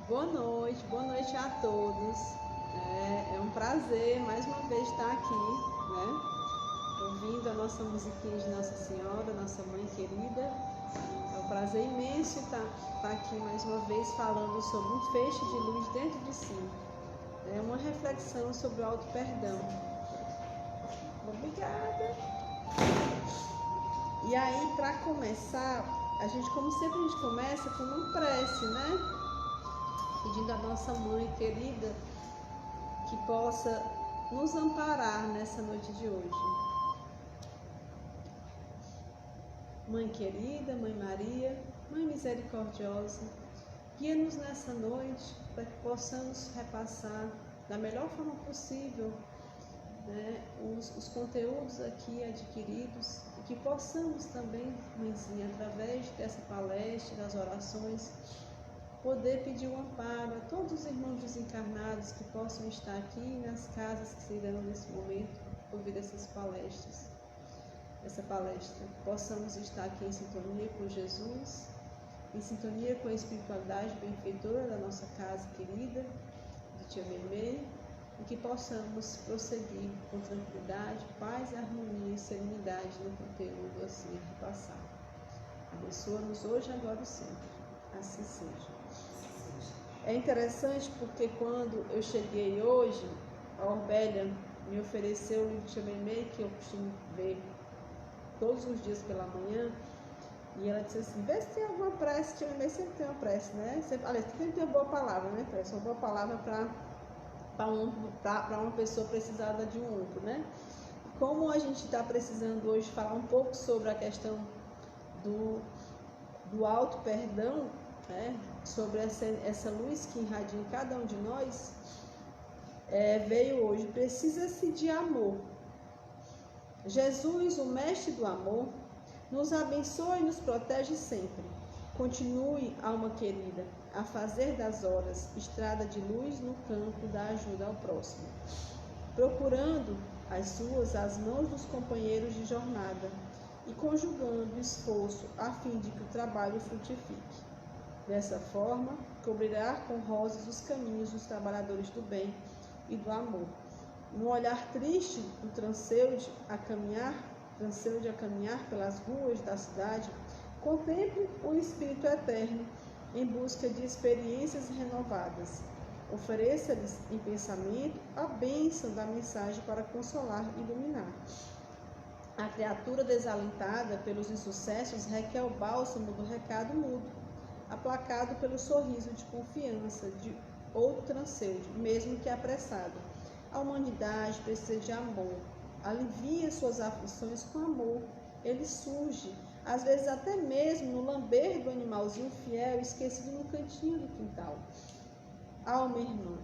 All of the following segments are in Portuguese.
Boa noite a todos. É um prazer mais uma vez estar aqui, né? Ouvindo a nossa musiquinha de Nossa Senhora, nossa mãe querida. É um prazer imenso estar aqui mais uma vez falando sobre um feixe de luz dentro de si. É uma reflexão sobre o auto-perdão. Obrigada. E aí, para começar, como sempre a gente começa com uma prece, né? Pedindo à nossa mãe querida que possa nos amparar nessa noite de hoje. Mãe querida, Mãe Maria, Mãe misericordiosa, guia-nos nessa noite para que possamos repassar da melhor forma possível, né, os conteúdos aqui adquiridos e que possamos também, Mãezinha, através dessa palestra, das orações, poder pedir o amparo a todos os irmãos desencarnados que possam estar aqui nas casas que se irão nesse momento ouvir essa palestra. Possamos estar aqui em sintonia com Jesus, em sintonia com a espiritualidade benfeitora da nossa casa querida, de Tia Meimei, e que possamos prosseguir com tranquilidade, paz, harmonia e serenidade no conteúdo assim repassado. Abençoa-nos hoje, agora e sempre. Assim seja. É interessante porque quando eu cheguei hoje, a Orbélia me ofereceu o livro de Tia Meimei, que eu costumo ver todos os dias pela manhã, e ela disse assim: vê se tem alguma prece. Tia Meimei sempre tem uma prece, né? Aliás, sempre tem uma boa palavra, né? Prece, uma boa palavra para uma pessoa precisada de um ombro, né? Como a gente está precisando hoje falar um pouco sobre a questão do auto-perdão, né? Sobre essa luz que irradia em cada um de nós, veio hoje: precisa-se de amor. Jesus, o mestre do amor, nos abençoa e nos protege sempre. Continue, alma querida, a fazer das horas estrada de luz no campo da ajuda ao próximo, procurando as mãos dos companheiros de jornada e conjugando esforço a fim de que o trabalho frutifique. Dessa forma, cobrirá com rosas os caminhos dos trabalhadores do bem e do amor. No olhar triste do transeude a caminhar pelas ruas da cidade, contemple o Espírito Eterno em busca de experiências renovadas. Ofereça-lhes em pensamento a bênção da mensagem para consolar e iluminar. A criatura desalentada pelos insucessos requer o bálsamo do recado mudo, aplacado pelo sorriso de confiança de outro transeude, mesmo que apressado. A humanidade precisa de amor. Alivia suas aflições com amor. Ele surge, às vezes até mesmo no lamber do animalzinho fiel esquecido no cantinho do quintal. Alma irmã,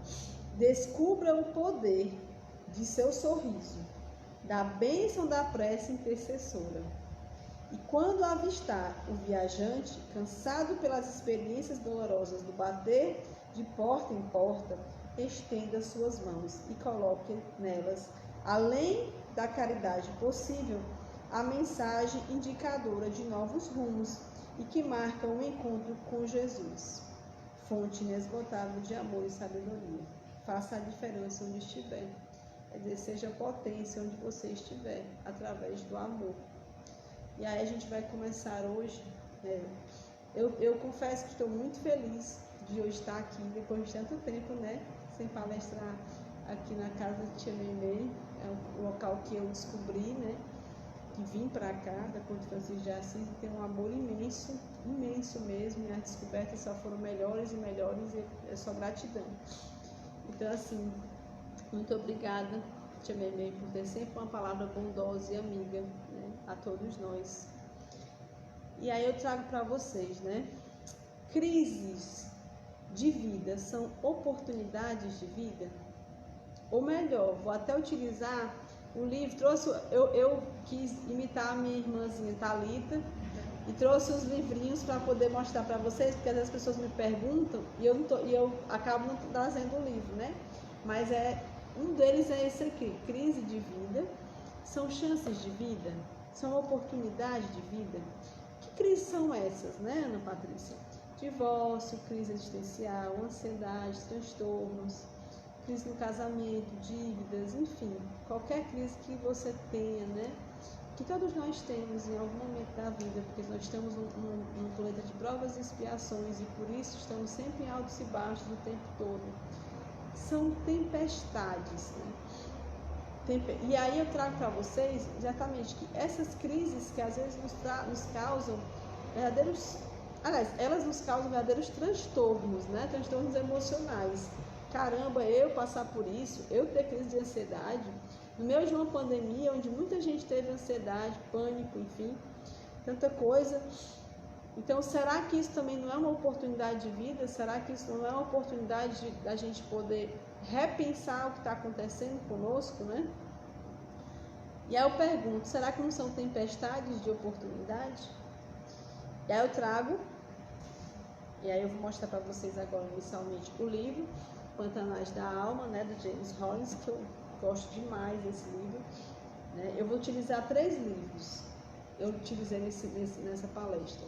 descubra o poder de seu sorriso, da bênção da prece intercessora. E quando avistar o viajante, cansado pelas experiências dolorosas do bater de porta em porta, estenda suas mãos e coloque nelas, além da caridade possível, a mensagem indicadora de novos rumos e que marca o encontro com Jesus, fonte inesgotável de amor e sabedoria. Faça a diferença onde estiver, seja potência onde você estiver, através do amor. E aí a gente vai começar hoje. Eu confesso que estou muito feliz de hoje estar aqui, depois de tanto tempo, né, sem palestrar aqui na casa de Tia Meimei. É um local que eu descobri, né, que vim para cá, da Corte Francisco de Assis, e tenho um amor imenso, imenso mesmo, e as descobertas só foram melhores e melhores, e é só gratidão. Então, assim, muito obrigada, Tia Meimei, por ter sempre uma palavra bondosa e amiga, né, a todos nós. E aí eu trago para vocês, né, crises de vida são oportunidades de vida? Ou melhor, vou até utilizar o livro, eu quis imitar a minha irmãzinha Thalita e trouxe os livrinhos para poder mostrar para vocês, porque às vezes as pessoas me perguntam e eu acabo não trazendo o livro, né? Mas um deles é esse aqui: crise de vida são chances de vida? São oportunidades de vida? Que crises são essas, né, Ana Patrícia? divórcio, crise existencial, ansiedade, transtornos, crise no casamento, dívidas, enfim, qualquer crise que você tenha, né? Que todos nós temos em algum momento da vida, porque nós estamos num planeta de provas e expiações e por isso estamos sempre em altos e baixos o tempo todo. São tempestades, né? E aí eu trago para vocês exatamente que essas crises que às vezes nos causam verdadeiros, aliás, elas nos causam verdadeiros transtornos, né? Transtornos emocionais. Caramba, eu passar por isso, eu ter crise de ansiedade, no meio de uma pandemia onde muita gente teve ansiedade, pânico, enfim, tanta coisa. Então, será que isso também não é uma oportunidade de vida? Será que isso não é uma oportunidade da gente poder repensar o que está acontecendo conosco, né? E aí eu pergunto, será que não são tempestades de oportunidade? E aí eu trago, e aí eu vou mostrar para vocês agora inicialmente o livro Pantanais da Alma, né, do James Hollis, que eu gosto demais desse livro, né? Eu vou utilizar 3 livros, eu utilizei nessa palestra.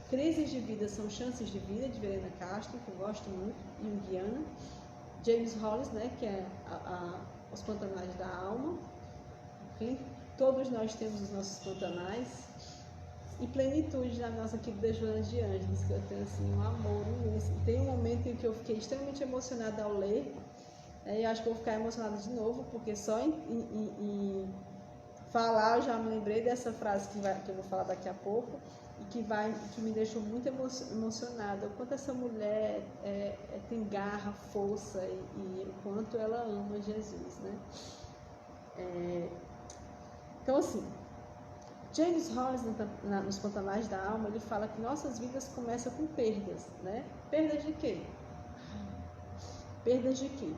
Crises de Vida são Chances de Vida, de Verena Castro, que eu gosto muito, junguiana. James Hollis, né, que é Os Pantanais da Alma. Enfim, todos nós temos os nossos pantanais. E Plenitude, da nossa querida Joana de Ângeles, que eu tenho assim, um amor imenso. Tem um momento em que eu fiquei extremamente emocionada ao ler, e eu acho que eu vou ficar emocionada de novo, porque só em falar eu já me lembrei dessa frase que eu vou falar daqui a pouco, e que me deixou muito emocionada. O quanto essa mulher tem garra, força e o quanto ela ama Jesus, né? Então, assim, James Hollis, nos Pantanais da Alma, ele fala que nossas vidas começam com perdas, né? Perdas de quê? Perdas de quê?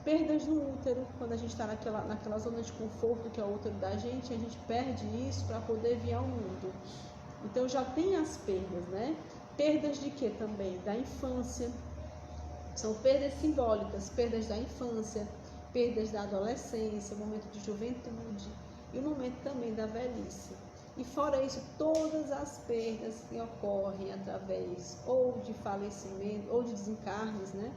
Perdas no útero, quando a gente está naquela zona de conforto que é o útero da gente, a gente perde isso para poder vir ao mundo. Então já tem as perdas, né? Perdas de quê também? Da infância. São perdas simbólicas, perdas da infância, perdas da adolescência, momento de juventude e o momento também da velhice. E fora isso, todas as perdas que ocorrem através ou de falecimento, ou de desencarnes, né?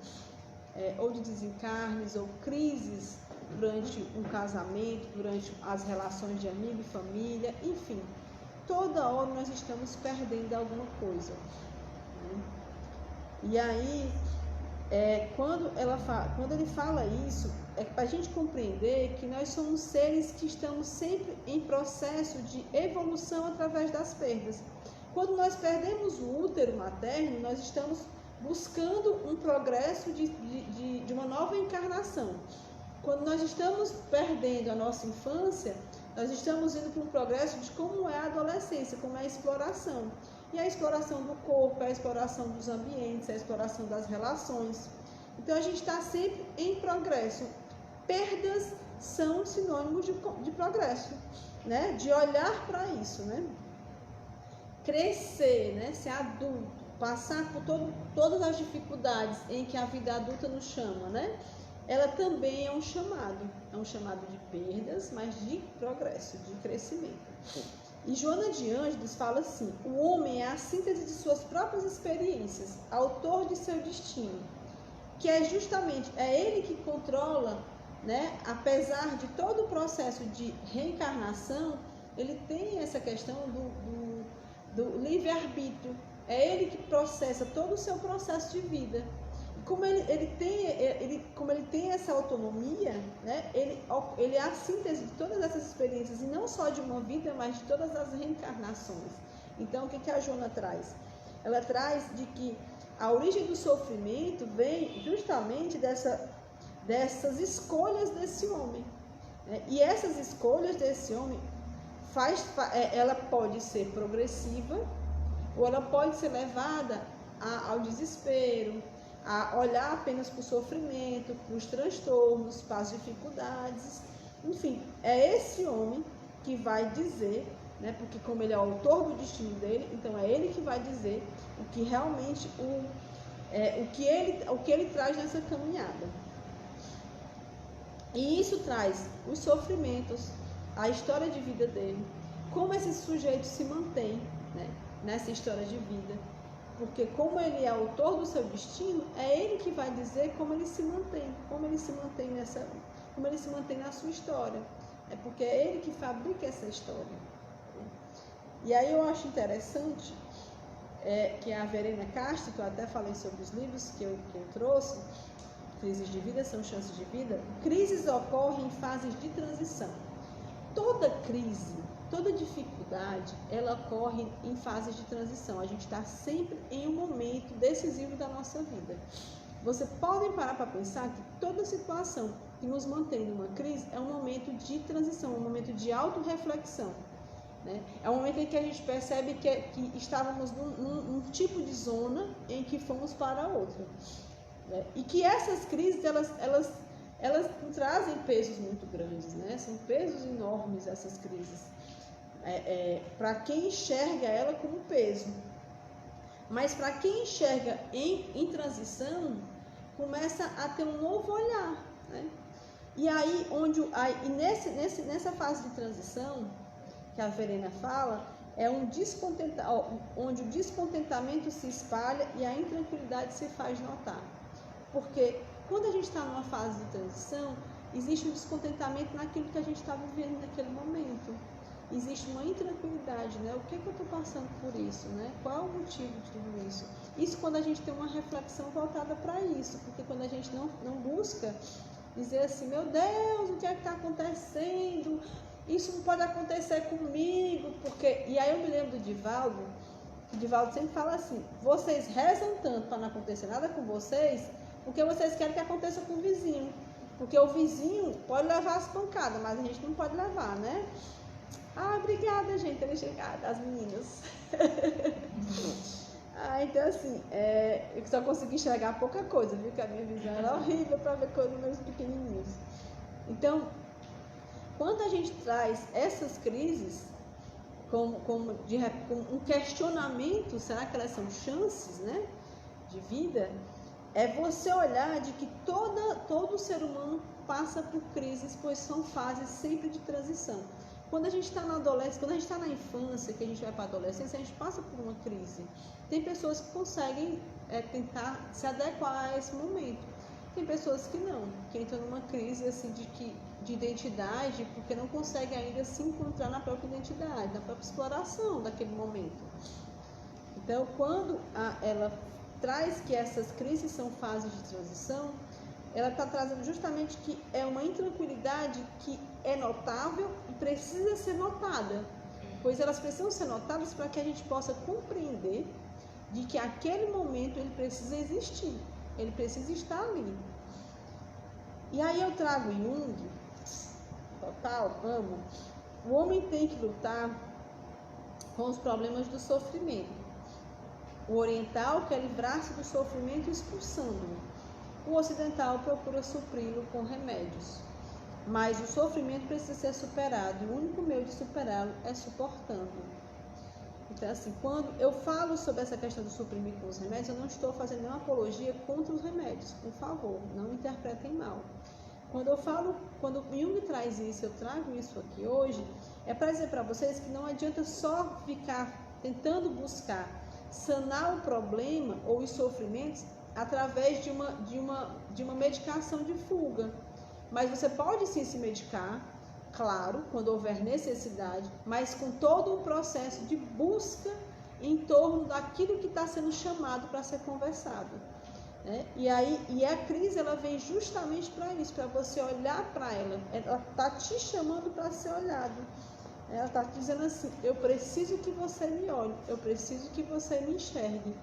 Ou de desencarnes, ou crises durante um casamento, durante as relações de amigo e família, enfim, toda hora nós estamos perdendo alguma coisa, né? E aí, quando ele fala isso, é para a gente compreender que nós somos seres que estamos sempre em processo de evolução através das perdas. Quando nós perdemos o útero materno, nós estamos buscando um progresso de uma nova encarnação. Quando nós estamos perdendo a nossa infância, nós estamos indo para um progresso de como é a adolescência, como é a exploração. E a exploração do corpo, a exploração dos ambientes, a exploração das relações. Então a gente está sempre em progresso. Perdas são sinônimos de progresso, né? De olhar para isso, né? Crescer, né? Ser adulto, passar por todas as dificuldades em que a vida adulta nos chama, né? Ela também é um chamado de perdas, mas de progresso, de crescimento. E Joana de Ângeles fala assim: o homem é a síntese de suas próprias experiências, autor de seu destino, que é justamente, ele que controla, né? Apesar de todo o processo de reencarnação, ele tem essa questão do livre-arbítrio, é ele que processa todo o seu processo de vida. Como ele tem essa autonomia, né? Ele é a síntese de todas essas experiências, e não só de uma vida, mas de todas as reencarnações. Então, o que a Joana traz? Ela traz de que a origem do sofrimento vem justamente dessas escolhas desse homem, né? E essas escolhas desse homem, ela pode ser progressiva, ou ela pode ser levada ao desespero, a olhar apenas para o sofrimento, para os transtornos, para as dificuldades. Enfim, é esse homem que vai dizer, né, porque como ele é o autor do destino dele, então é ele que vai dizer o que realmente, o que ele traz nessa caminhada. E isso traz os sofrimentos, a história de vida dele, como esse sujeito se mantém, né, nessa história de vida. porque como ele é autor do seu destino, é ele que vai dizer como ele se mantém na sua história. É porque é ele que fabrica essa história. E aí eu acho interessante que a Verena Castro, que eu até falei sobre os livros que eu trouxe, Crises de Vida são chances de vida. Crises ocorrem em fases de transição. Toda crise, toda dificuldade, ela ocorre em fases de transição. A gente está sempre em um momento decisivo da nossa vida. Vocês podem parar para pensar que toda situação que nos mantém numa crise é um momento de transição, um momento de autorreflexão, né? É um momento em que a gente percebe que estávamos num tipo de zona em que fomos para outra, né? E que essas crises, elas trazem pesos muito grandes, né? São pesos enormes essas crises, para quem enxerga ela como peso. Mas para quem enxerga em transição, começa a ter um novo olhar, né? E aí, nessa fase de transição, que a Verena fala, é onde o descontentamento se espalha e a intranquilidade se faz notar. Porque quando a gente está numa fase de transição, existe um descontentamento naquilo que a gente está vivendo naquele momento. Existe uma intranquilidade, né? O que eu estou passando por isso, né? Qual é o motivo de tudo isso? Isso quando a gente tem uma reflexão voltada para isso, porque quando a gente não busca dizer assim, meu Deus, o que é que está acontecendo? Isso não pode acontecer comigo, porque... E aí eu me lembro do Divaldo, que o Divaldo sempre fala assim, vocês rezam tanto para não acontecer nada com vocês, porque vocês querem que aconteça com o vizinho. Porque o vizinho pode levar as pancadas, mas a gente não pode levar, né? Ah, obrigada, gente, ter chegado, as meninas. Então assim, eu só consegui enxergar pouca coisa, viu? Que a minha visão era horrível para ver coisas meus pequenininhos. Então, quando a gente traz essas crises como um questionamento, será que elas são chances, né, de vida? É você olhar de que todo ser humano passa por crises, pois são fases sempre de transição. Quando a gente está na adolescência, quando a gente está na infância, que a gente vai para a adolescência, a gente passa por uma crise. Tem pessoas que conseguem tentar se adequar a esse momento. Tem pessoas que não, que entram numa crise assim, de identidade, porque não conseguem ainda se encontrar na própria identidade, na própria exploração daquele momento. Então, quando ela traz que essas crises são fases de transição, ela está trazendo justamente que é uma intranquilidade que é notável e precisa ser notada, pois elas precisam ser notadas para que a gente possa compreender de que aquele momento ele precisa existir, ele precisa estar ali. E aí eu trago Jung, total, amo. O homem tem que lutar com os problemas do sofrimento. O oriental quer livrar-se do sofrimento expulsando-o. O ocidental procura supri-lo com remédios. Mas o sofrimento precisa ser superado e o único meio de superá-lo é suportando. Então, assim, quando eu falo sobre essa questão do suprimento com os remédios, eu não estou fazendo nenhuma apologia contra os remédios. Por favor, não interpretem mal. Quando Jung traz isso, eu trago isso aqui hoje, é para dizer para vocês que não adianta só ficar tentando buscar sanar o problema ou os sofrimentos através de uma medicação de fuga. Mas você pode sim se medicar, claro, quando houver necessidade, mas com todo um processo de busca em torno daquilo que está sendo chamado para ser conversado, né? E a crise, ela vem justamente para isso, para você olhar para ela está te chamando para ser olhado. Ela está dizendo assim, eu preciso que você me olhe, eu preciso que você me enxergue.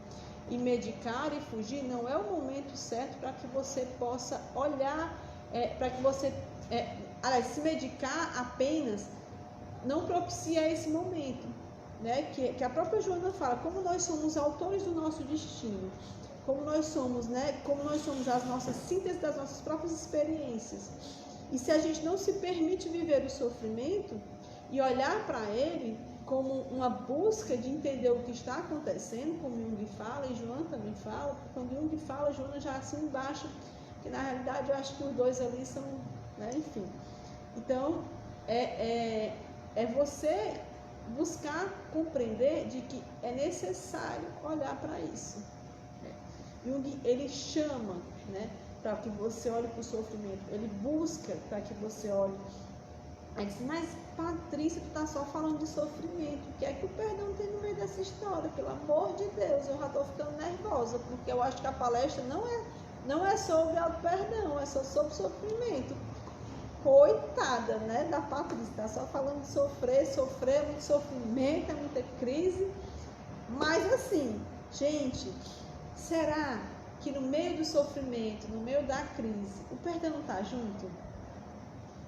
E medicar e fugir não é o momento certo para que você possa olhar, para que você, se medicar apenas não propicia esse momento, né? Que a própria Joana fala, como nós somos autores do nosso destino, como nós somos, né? Como nós somos as nossas sínteses das nossas próprias experiências. E se a gente não se permite viver o sofrimento e olhar para ele como uma busca de entender o que está acontecendo, como Jung fala, e Joana também fala, porque quando Jung fala, Joana já assim embaixo, que na realidade eu acho que os dois ali são, né, enfim. Então, é você buscar compreender de que é necessário olhar para isso. Jung, ele chama, né, para que você olhe para o sofrimento, ele busca para que você olhe. Aí diz, mas Patrícia, tu está só falando de sofrimento, o que é que o perdão tem no meio dessa história? Pelo amor de Deus, eu já estou ficando nervosa, porque eu acho que a palestra não é sobre auto-perdão, é só sobre sofrimento. Coitada, né, da Patrícia, está só falando de sofrer, muito sofrimento, é muita crise. Mas assim, gente, será que no meio do sofrimento, no meio da crise, o perdão não está junto?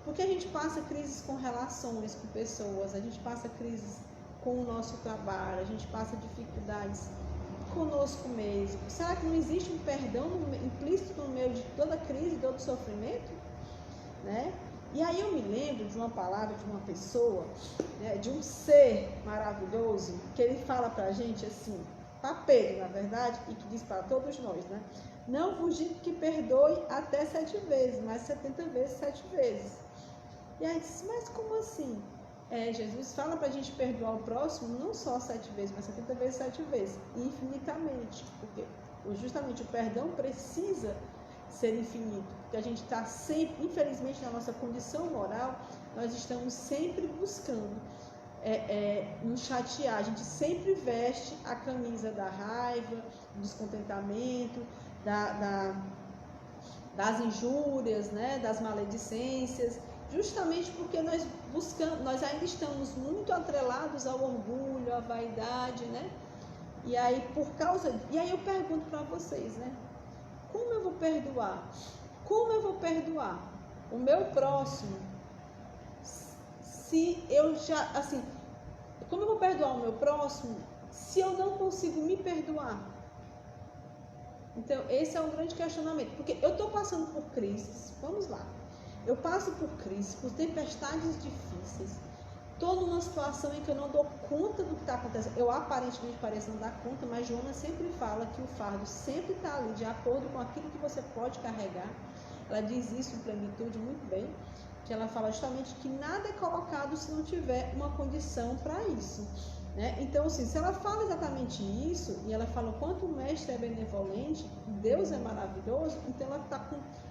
Porque a gente passa crises com relações, com pessoas, a gente passa crises com o nosso trabalho, a gente passa dificuldades conosco mesmo. Será que não existe um perdão implícito no meio de toda crise, de todo sofrimento? Né? E aí eu me lembro de uma palavra de uma pessoa, né, de um ser maravilhoso, que ele fala pra gente assim, para Pedro, na verdade, e que diz para todos nós, né? Não vos digo que perdoe até 7 vezes, mas 70 vezes 7 vezes. E aí diz, mas como assim? Jesus fala para a gente perdoar o próximo não só 7 vezes, mas 70 vezes 7 vezes, infinitamente, porque justamente o perdão precisa ser infinito, porque a gente está sempre, infelizmente na nossa condição moral, nós estamos sempre buscando nos chatear, a gente sempre veste a camisa da raiva, do descontentamento, das injúrias, né, das maledicências, justamente porque nós ainda estamos muito atrelados ao orgulho, à vaidade, né? E aí eu pergunto para vocês, né? Como eu vou perdoar? Como eu vou perdoar o meu próximo se eu já, assim, como eu vou perdoar o meu próximo se eu não consigo me perdoar? Então, esse é um grande questionamento, porque eu estou passando por crises, vamos lá, eu passo por crises, por tempestades difíceis, estou numa situação em que eu não dou conta do que está acontecendo, eu aparentemente pareço não dar conta, mas Joana sempre fala que o fardo sempre está ali, de acordo com aquilo que você pode carregar. Ela diz isso em plenitude muito bem, que ela fala justamente que nada é colocado se não tiver uma condição para isso. Né? Então, assim, se ela fala exatamente isso, e ela fala o quanto o mestre é benevolente, Deus é maravilhoso, então ela está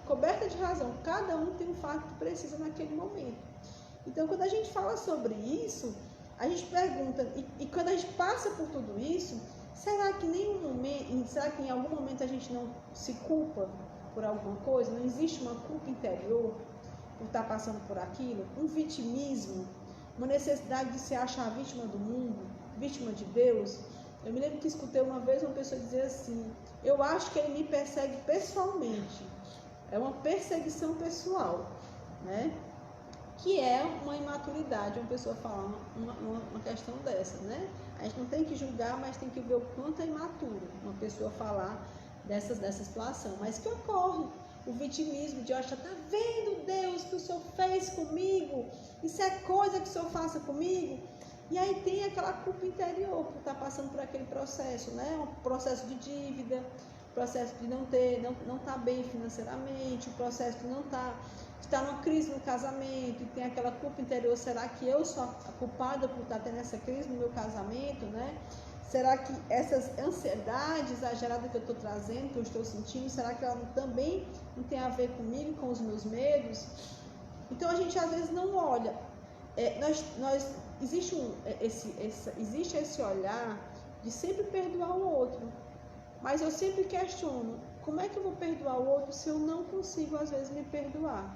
coberta de razão. Cada um tem um fato que precisa naquele momento. Então, quando a gente fala sobre isso, a gente pergunta, e quando a gente passa por tudo isso, será que em algum momento a gente não se culpa por alguma coisa? Não existe uma culpa interior por estar passando por aquilo? Um vitimismo? Uma necessidade de se achar vítima do mundo, vítima de Deus? Eu me lembro que escutei uma vez uma pessoa dizer assim, eu acho que ele me persegue pessoalmente. É uma perseguição pessoal, né? Que é uma imaturidade, uma pessoa falar uma questão dessa, né? A gente não tem que julgar, mas tem que ver o quanto é imaturo uma pessoa falar dessa situação. Mas que ocorre o vitimismo de achar, tá vendo Deus que o Senhor fez comigo? Isso é coisa que o Senhor faça comigo? E aí tem aquela culpa interior por estar passando por aquele processo, né? Um processo de dívida, processo de não estar bem financeiramente, o processo de não estar numa crise no casamento, e tem aquela culpa interior, será que eu sou a culpada por estar tendo essa crise no meu casamento, né? Será que essas ansiedades exageradas que eu estou trazendo, que eu estou sentindo, será que ela também não tem a ver comigo, com os meus medos? Então a gente às vezes não olha. Existe esse olhar de sempre perdoar o outro, mas eu sempre questiono, como é que eu vou perdoar o outro se eu não consigo às vezes me perdoar?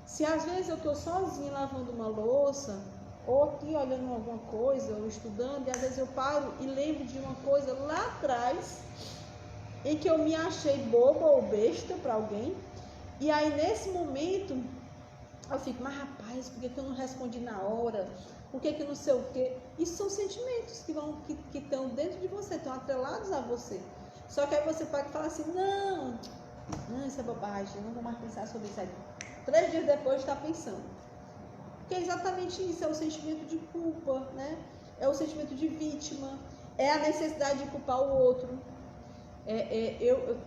Se às vezes eu estou sozinha lavando uma louça, ou aqui olhando alguma coisa, ou estudando, e às vezes eu paro e lembro de uma coisa lá atrás, em que eu me achei boba ou besta para alguém, e aí nesse momento eu fico, mas rapaz, por que eu não respondi na hora? Por que não sei o quê? Isso são sentimentos que estão dentro de você, estão atrelados a você. Só que aí você pode falar assim, não, isso é bobagem, eu não vou mais pensar sobre isso aí. 3 dias depois está pensando. Porque é exatamente isso, é o sentimento de culpa, né? É o sentimento de vítima, é a necessidade de culpar o outro.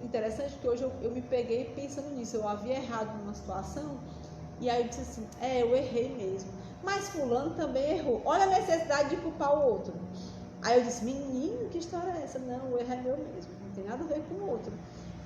Interessante que hoje eu me peguei pensando nisso, eu havia errado numa situação, E aí eu disse assim, eu errei mesmo. Mas fulano também errou. Olha a necessidade de culpar o outro. Aí eu disse, menino, que história é essa? Não, o erro é meu mesmo, não tem nada a ver com o outro.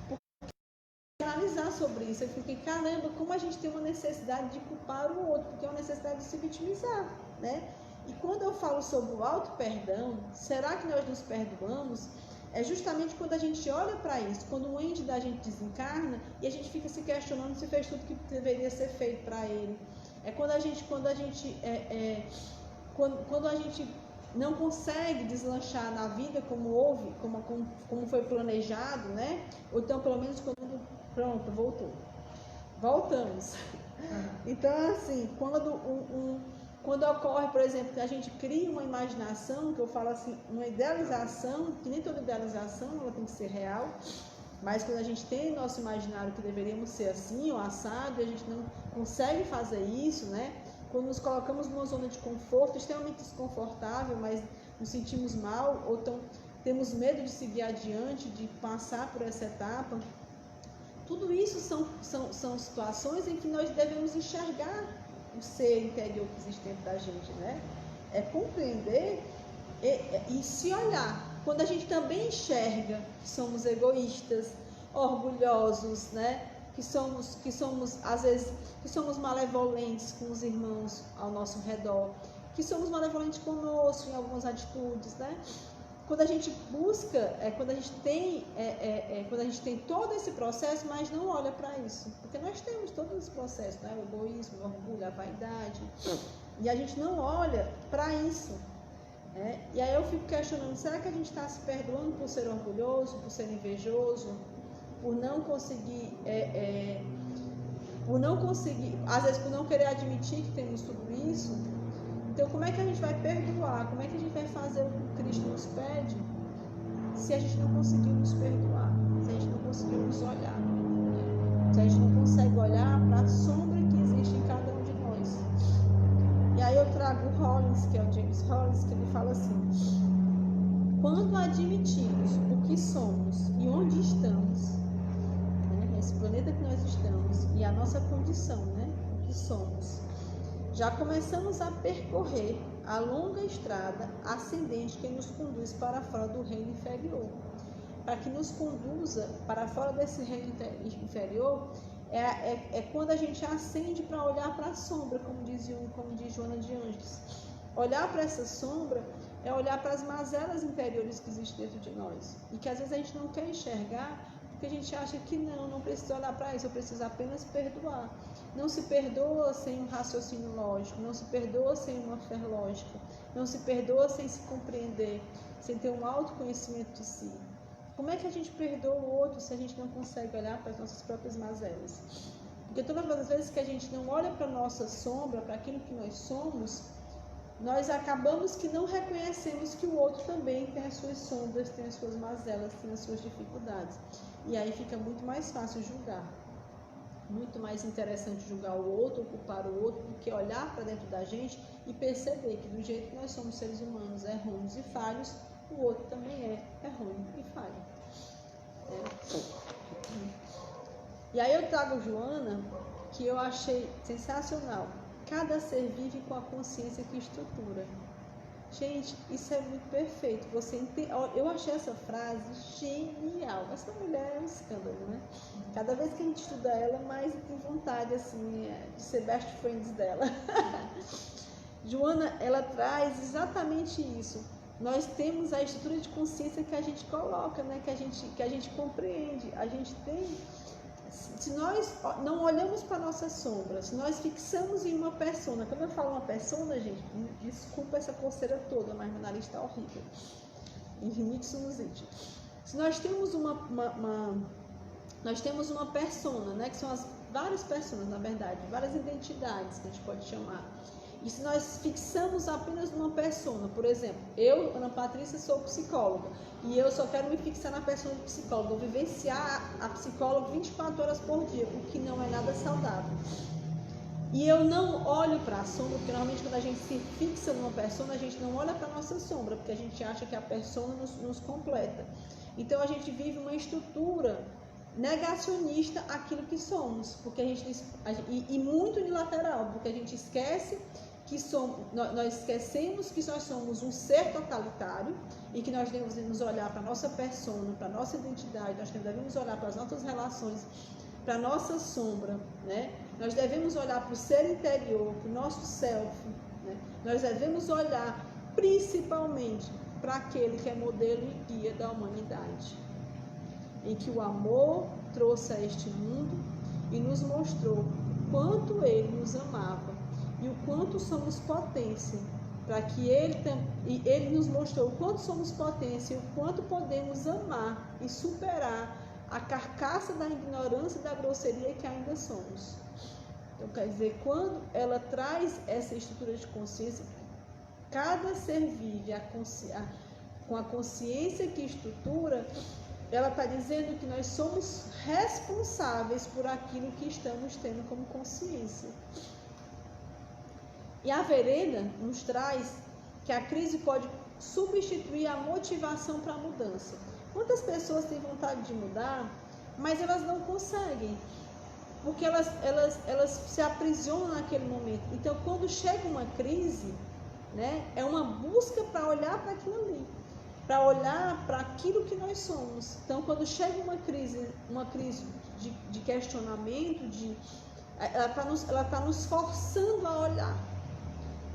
Porque analisar sobre isso, eu fiquei, caramba, como a gente tem uma necessidade de culpar o outro, porque é uma necessidade de se vitimizar, né? E quando eu falo sobre o auto-perdão, será que nós nos perdoamos? É justamente quando a gente olha para isso, quando o ente da gente desencarna e a gente fica se questionando se fez tudo que deveria ser feito para ele. É quando a gente não consegue deslanchar na vida como houve, como foi planejado, né? Ou então, pelo menos, pronto, voltamos. Então, assim, quando ocorre, por exemplo, que a gente cria uma imaginação, que eu falo assim, uma idealização, que nem toda idealização ela tem que ser real, mas quando a gente tem nosso imaginário que deveríamos ser assim ou assado, e a gente não consegue fazer isso, né? Quando nos colocamos numa zona de conforto, extremamente desconfortável, mas nos sentimos mal, ou então temos medo de seguir adiante, de passar por essa etapa, tudo isso são situações em que nós devemos enxergar o ser interior que existe dentro da gente, né? É compreender e se olhar. Quando a gente também enxerga que somos egoístas, orgulhosos, né? Que somos às vezes, que somos malevolentes com os irmãos ao nosso redor, que somos malevolentes conosco em algumas atitudes, né? Quando a gente busca, quando a gente tem todo esse processo, mas não olha para isso, porque nós temos todo esse processo, né? O egoísmo, o orgulho, a vaidade, e a gente não olha para isso, né? E aí eu fico questionando, será que a gente está se perdoando por ser orgulhoso, por ser invejoso, por não conseguir, às vezes por não querer admitir que temos tudo isso? Então, como é que a gente vai perdoar? Como é que a gente vai fazer o que Cristo nos pede se a gente não conseguir nos perdoar? Se a gente não conseguir nos olhar? Se a gente não consegue olhar para a sombra que existe em cada um de nós? E aí eu trago o Rollins, que é o James Rollins, que ele fala assim, quando admitimos o que somos e onde estamos, né, esse planeta que nós estamos e a nossa condição, né, o que somos, já começamos a percorrer a longa estrada ascendente que nos conduz para fora do reino inferior. Para que nos conduza para fora desse reino inferior, é quando a gente ascende para olhar para a sombra, como diz Joana de Ângeles. Olhar para essa sombra é olhar para as mazelas interiores que existem dentro de nós. E que às vezes a gente não quer enxergar, porque a gente acha que não precisa olhar para isso, eu preciso apenas perdoar. Não se perdoa sem um raciocínio lógico, não se perdoa sem uma fé lógica, não se perdoa sem se compreender, sem ter um autoconhecimento de si. Como é que a gente perdoa o outro se a gente não consegue olhar para as nossas próprias mazelas? Porque todas as vezes que a gente não olha para a nossa sombra, para aquilo que nós somos, nós acabamos que não reconhecemos que o outro também tem as suas sombras, tem as suas mazelas, tem as suas dificuldades. E aí fica muito mais fácil julgar. Muito mais interessante julgar o outro, culpar o outro, do que olhar para dentro da gente e perceber que do jeito que nós somos seres humanos, errôneos e falhos, o outro também é errôneo e falho. E aí eu trago Joana, que eu achei sensacional. Cada ser vive com a consciência que estrutura. Gente, isso é muito perfeito. Eu achei essa frase genial. Essa mulher é um escândalo, né? Cada vez que a gente estuda ela, mais tem vontade assim, de ser best friends dela. Joana, ela traz exatamente isso. Nós temos a estrutura de consciência que a gente coloca, né? que a gente compreende. A gente tem... Se nós não olhamos para a nossa sombra, se nós fixamos em uma persona, quando eu falo uma persona, gente, desculpa essa coceira toda, mas meu nariz está horrível, em rinite sinusite. Se nós temos nós temos uma persona, né, que são as várias personas, na verdade, várias identidades que a gente pode chamar. E se nós fixamos apenas numa persona, por exemplo, eu, Ana Patrícia, sou psicóloga, e eu só quero me fixar na persona de psicóloga, vou vivenciar a psicóloga 24 horas por dia, o que não é nada saudável. E eu não olho para a sombra, porque normalmente quando a gente se fixa numa persona, a gente não olha para a nossa sombra, porque a gente acha que a persona nos completa. Então a gente vive uma estrutura negacionista aquilo que somos, porque e muito unilateral, porque a gente esquece que nós esquecemos que nós somos um ser totalitário e que nós devemos olhar para a nossa persona, para a nossa identidade, nós devemos olhar para as nossas relações, para a nossa sombra, né? Nós devemos olhar para o ser interior, para o nosso self, né? Nós devemos olhar principalmente para aquele que é modelo e guia da humanidade, em que o amor trouxe a este mundo e nos mostrou quanto ele nos amava e o quanto somos potência, para que ele nos mostrou o quanto somos potência e o quanto podemos amar e superar a carcaça da ignorância e da grosseria que ainda somos. Então, quer dizer, quando ela traz essa estrutura de consciência, cada ser vive com a consciência que estrutura, ela está dizendo que nós somos responsáveis por aquilo que estamos tendo como consciência. E a vereda nos traz que a crise pode substituir a motivação para a mudança. Quantas pessoas têm vontade de mudar, mas elas não conseguem, porque elas se aprisionam naquele momento. Então, quando chega uma crise, né, é uma busca para olhar para aquilo ali, para olhar para aquilo que nós somos. Então, quando chega uma crise de questionamento, ela está nos forçando a olhar.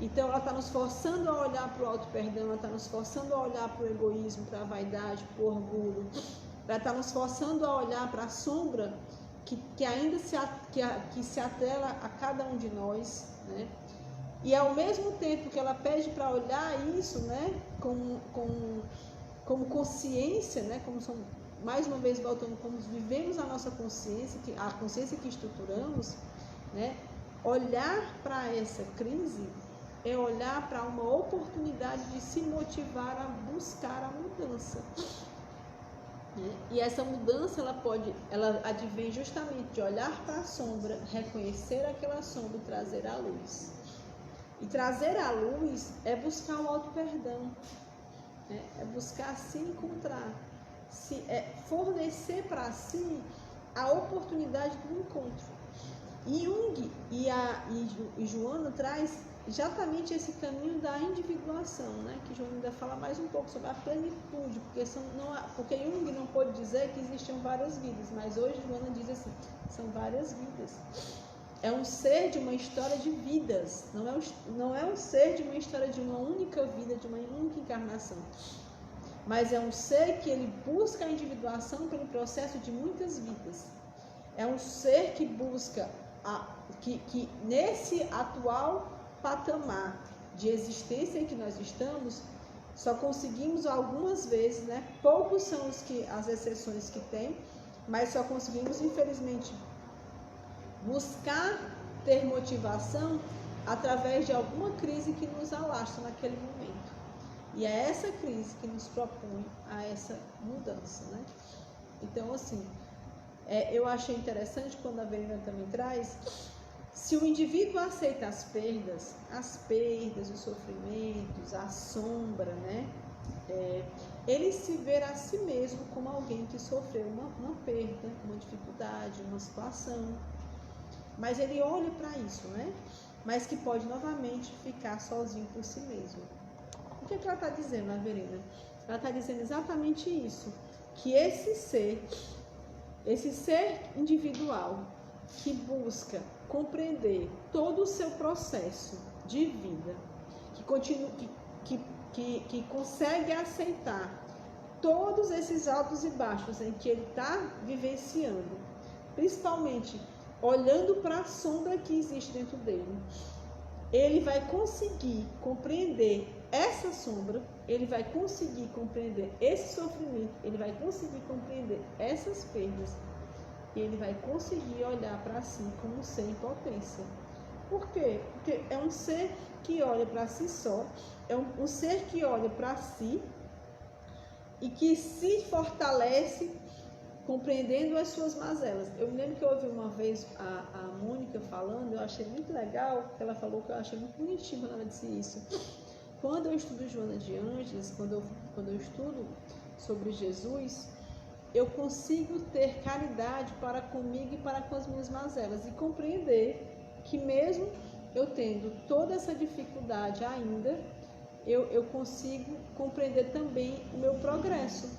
Então, ela está nos forçando a olhar para o auto-perdão, ela está nos forçando a olhar para o egoísmo, para a vaidade, para o orgulho. Ela está nos forçando a olhar para a sombra que ainda se atrela a cada um de nós, né? E ao mesmo tempo que ela pede para olhar isso, né, como consciência, né, mais uma vez voltando, como vivemos a nossa consciência, a consciência que estruturamos, né, olhar para essa crise é olhar para uma oportunidade de se motivar a buscar a mudança. E essa mudança ela advém justamente de olhar para a sombra, reconhecer aquela sombra e trazer a luz. E trazer a luz é buscar o auto-perdão, né? É buscar se encontrar, fornecer para si a oportunidade do encontro. E Jung e Joana traz exatamente esse caminho da individuação, né? Que Joana ainda fala mais um pouco sobre a plenitude, porque Jung não pôde dizer que existiam várias vidas, mas hoje Joana diz assim, são várias vidas. É um ser de uma história de vidas, não é um ser de uma história de uma única vida, de uma única encarnação, mas é um ser que ele busca a individuação pelo processo de muitas vidas. É um ser que busca, que nesse atual patamar de existência em que nós estamos, só conseguimos algumas vezes, né? Poucos são as exceções que tem, mas só conseguimos, infelizmente, buscar ter motivação através de alguma crise que nos alastra naquele momento. E é essa crise que nos propõe a essa mudança, né? Então, assim, eu achei interessante quando a Verena também traz, se o indivíduo aceita as perdas, os sofrimentos, a sombra, né? Ele se vê a si mesmo como alguém que sofreu uma perda, uma dificuldade, uma situação. Mas ele olha para isso, né? Mas que pode novamente ficar sozinho por si mesmo. O que ela está dizendo, a Verena? Ela está dizendo exatamente isso, que esse ser individual que busca compreender todo o seu processo de vida, que consegue aceitar todos esses altos e baixos em que ele está vivenciando, principalmente olhando para a sombra que existe dentro dele, ele vai conseguir compreender essa sombra, ele vai conseguir compreender esse sofrimento, ele vai conseguir compreender essas perdas, e ele vai conseguir olhar para si como um ser em potência. Por quê? Porque é um ser que olha para si só, é um ser que olha para si e que se fortalece compreendendo as suas mazelas. Eu me lembro que eu ouvi uma vez a Mônica falando, eu achei muito legal, que ela falou, que eu achei muito bonitinho quando ela disse isso. Quando eu estudo Joana de Ângeles, quando eu estudo sobre Jesus, eu consigo ter caridade para comigo e para com as minhas mazelas e compreender que mesmo eu tendo toda essa dificuldade ainda, eu consigo compreender também o meu progresso,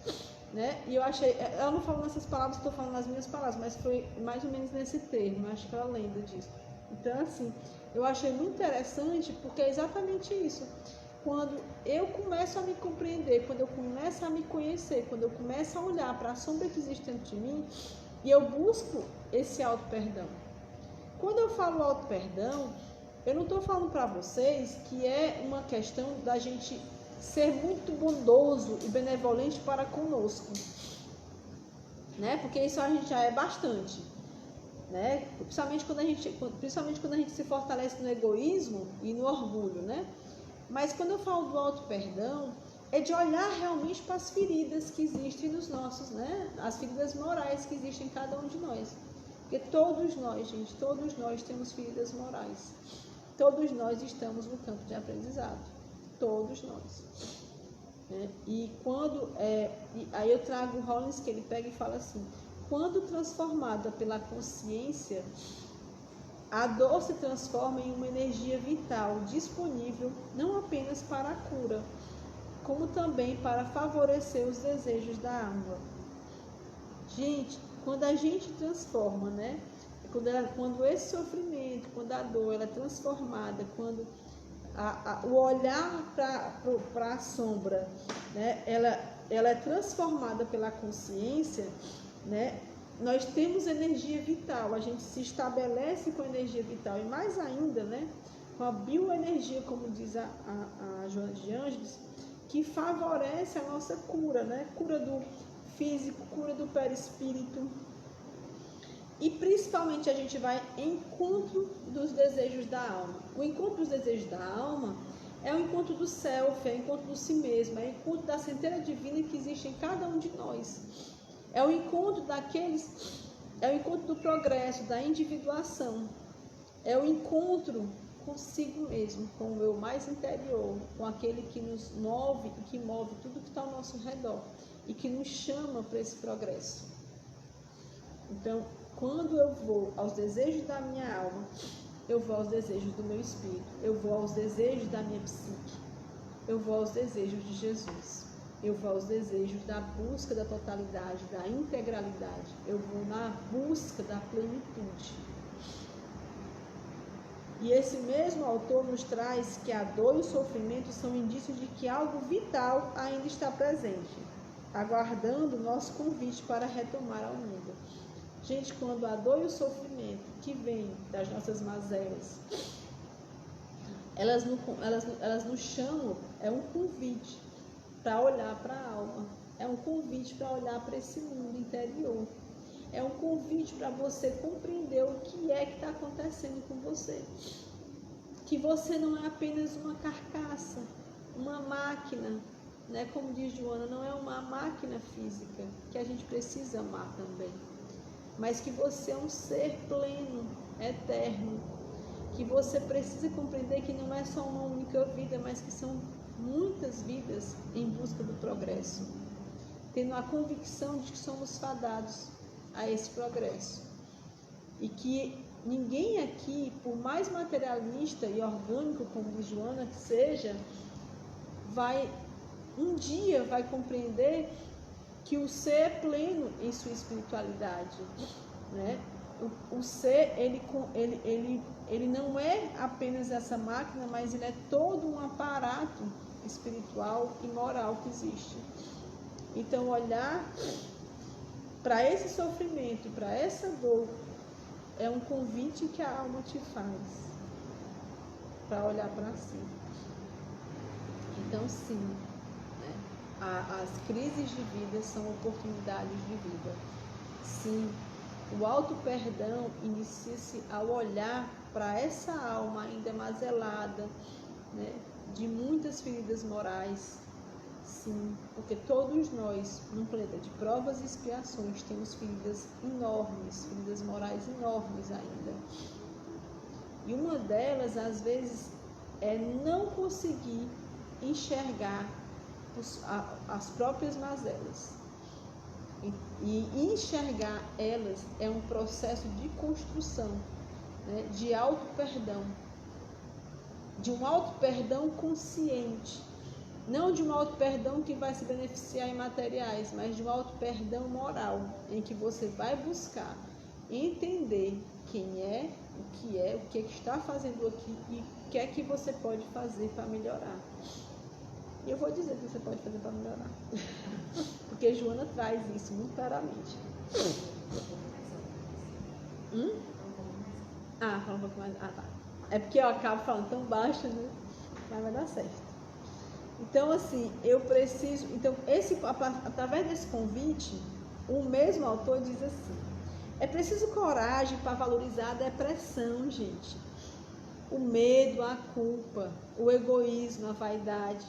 né? E eu achei, ela não falou nessas palavras, estou falando nas minhas palavras, mas foi mais ou menos nesse termo, acho que ela lembra disso. Então, assim, eu achei muito interessante porque é exatamente isso. Quando eu começo a me compreender, quando eu começo a me conhecer, quando eu começo a olhar para a sombra que existe dentro de mim, e eu busco esse auto-perdão. Quando eu falo auto-perdão, eu não estou falando para vocês que é uma questão da gente ser muito bondoso e benevolente para conosco, né? Porque isso a gente já é bastante, né? Principalmente quando a gente se fortalece no egoísmo e no orgulho, né? Mas quando eu falo do auto-perdão, é de olhar realmente para as feridas que existem nos nossos, né? As feridas morais que existem em cada um de nós. Porque todos nós, gente, todos nós temos feridas morais. Todos nós estamos no campo de aprendizado. Todos nós. E quando... aí eu trago o Rollins, que ele pega e fala assim: quando transformada pela consciência, a dor se transforma em uma energia vital disponível não apenas para a cura, como também para favorecer os desejos da alma. Gente, quando a gente transforma, né? Quando esse sofrimento, quando a dor ela é transformada, quando o olhar para a sombra, né? Ela é transformada pela consciência, né? Nós temos energia vital, a gente se estabelece com energia vital e mais ainda, né, com a bioenergia, como diz a Joana de Ângeles, que favorece a nossa cura, né, cura do físico, cura do perispírito. E principalmente a gente vai em encontro dos desejos da alma. O encontro dos desejos da alma é o encontro do self, é o encontro do si mesmo, é o encontro da centelha divina que existe em cada um de nós. É o encontro é o encontro do progresso, da individuação. É o encontro consigo mesmo, com o eu mais interior, com aquele que nos move e que move tudo que está ao nosso redor e que nos chama para esse progresso. Então, quando eu vou aos desejos da minha alma, eu vou aos desejos do meu espírito, eu vou aos desejos da minha psique, eu vou aos desejos de Jesus. Eu vou aos desejos da busca da totalidade, da integralidade. Eu vou na busca da plenitude. E esse mesmo autor nos traz que a dor e o sofrimento são indícios de que algo vital ainda está presente, aguardando o nosso convite para retomar ao mundo. Gente, quando a dor e o sofrimento que vem das nossas mazelas, elas nos chamam, é um convite para olhar para a alma, é um convite para olhar para esse mundo interior, é um convite para você compreender o que é que está acontecendo com você, que você não é apenas uma carcaça, uma máquina, né? Como diz Joana, não é uma máquina física que a gente precisa amar também, mas que você é um ser pleno, eterno, que você precisa compreender que não é só uma única vida, mas que são muitas vidas em busca do progresso, tendo a convicção de que somos fadados a esse progresso e que ninguém aqui, por mais materialista e orgânico como diz Joana que seja, um dia vai compreender que o ser é pleno em sua espiritualidade, né? O ser, ele não é apenas essa máquina, mas ele é todo um aparato espiritual e moral que existe. Então, olhar para esse sofrimento, para essa dor, é um convite que a alma te faz para olhar para si. Então, sim, né? As crises de vida são oportunidades de vida. Sim, o auto-perdão inicia-se ao olhar para essa alma ainda mazelada, né, de muitas feridas morais. Sim, porque todos nós, num planeta de provas e expiações, temos feridas enormes, feridas morais enormes ainda. E uma delas, às vezes, é não conseguir enxergar as próprias mazelas. E enxergar elas é um processo de construção, né, de auto-perdão, de um auto-perdão consciente, não de um auto-perdão que vai se beneficiar em materiais, mas de um auto-perdão moral, em que você vai buscar entender quem é, o que está fazendo aqui e o que é que você pode fazer para melhorar. E eu vou dizer o que você pode fazer para melhorar, porque Joana traz isso muito claramente. Fala um pouco mais. Tá. É porque eu acabo falando tão baixo, né? Mas vai dar certo. Então, assim, eu preciso... Então, através desse convite, o mesmo autor diz assim: é preciso coragem para valorizar a depressão, gente. O medo, a culpa, o egoísmo, a vaidade.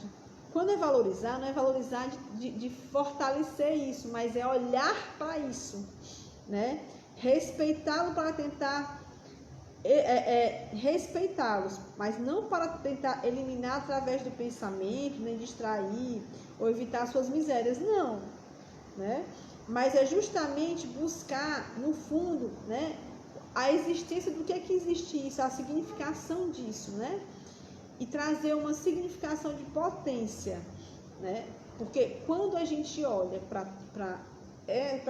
Quando é valorizar, não é valorizar de fortalecer isso, mas é olhar para isso, né? Respeitá-lo para tentar... respeitá-los, mas não para tentar eliminar através do pensamento, nem distrair ou evitar suas misérias, não, né? Mas é justamente buscar, no fundo, né, a existência do que é que existe isso, a significação disso, né? E trazer uma significação de potência, né? Porque quando a gente olha para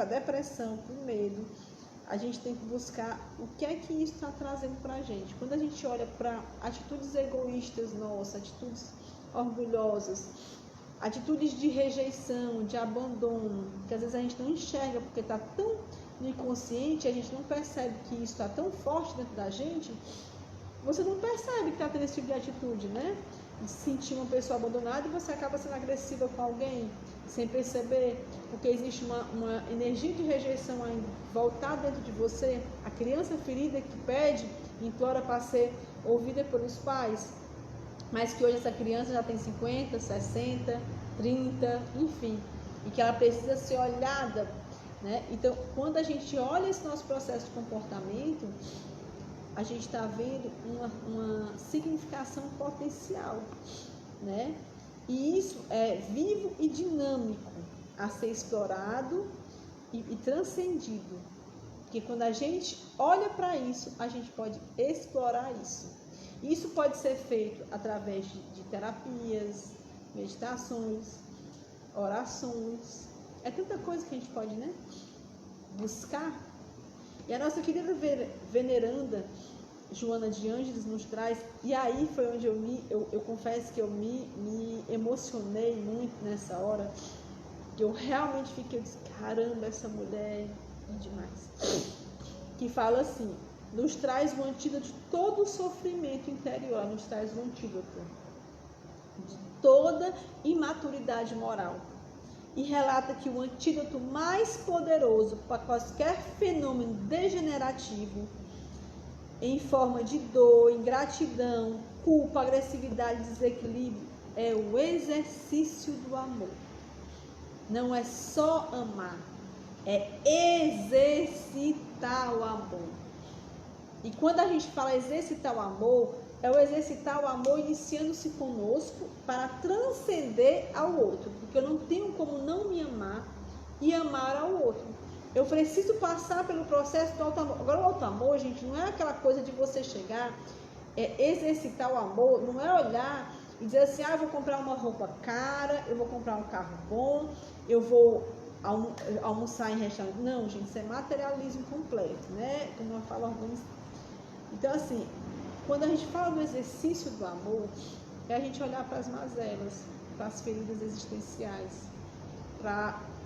a depressão, para o medo, a gente tem que buscar o que é que isso está trazendo para a gente. Quando a gente olha para atitudes egoístas nossas, atitudes orgulhosas, atitudes de rejeição, de abandono, que às vezes a gente não enxerga porque está tão no inconsciente, a gente não percebe que isso está tão forte dentro da gente, você não percebe que está tendo esse tipo de atitude, né? De sentir uma pessoa abandonada e você acaba sendo agressiva com alguém sem perceber, porque existe uma energia de rejeição ainda voltada dentro de você, a criança ferida que pede, implora para ser ouvida pelos pais, mas que hoje essa criança já tem 50, 60, 30, enfim, e que ela precisa ser olhada, né? Então, quando a gente olha esse nosso processo de comportamento, a gente está vendo uma significação potencial, né? E isso é vivo e dinâmico a ser explorado e transcendido. Porque quando a gente olha para isso, a gente pode explorar isso. Isso pode ser feito através de terapias, meditações, orações. É tanta coisa que a gente pode, né, buscar. E a nossa querida veneranda Joana de Ângeles nos traz, e aí foi onde eu confesso que eu me emocionei muito nessa hora, que eu realmente fiquei, eu disse, caramba, essa mulher é demais. Que fala assim: nos traz o antídoto de todo o sofrimento interior, nos traz o antídoto de toda imaturidade moral. E relata que o antídoto mais poderoso para qualquer fenômeno degenerativo, em forma de dor, ingratidão, culpa, agressividade, desequilíbrio, é o exercício do amor. Não é só amar, é exercitar o amor. E quando a gente fala exercitar o amor, é o exercitar o amor iniciando-se conosco para transcender ao outro. Porque eu não tenho como não me amar e amar ao outro. Eu preciso passar pelo processo do auto amor. Agora, o auto amor, gente, não é aquela coisa de você chegar, exercitar o amor, não é olhar e dizer assim: eu vou comprar uma roupa cara, eu vou comprar um carro bom, eu vou almoçar em restaurante. Não, gente, isso é materialismo completo, né? Como eu falo, então, assim, quando a gente fala do exercício do amor, é a gente olhar para as mazelas, para as feridas existenciais,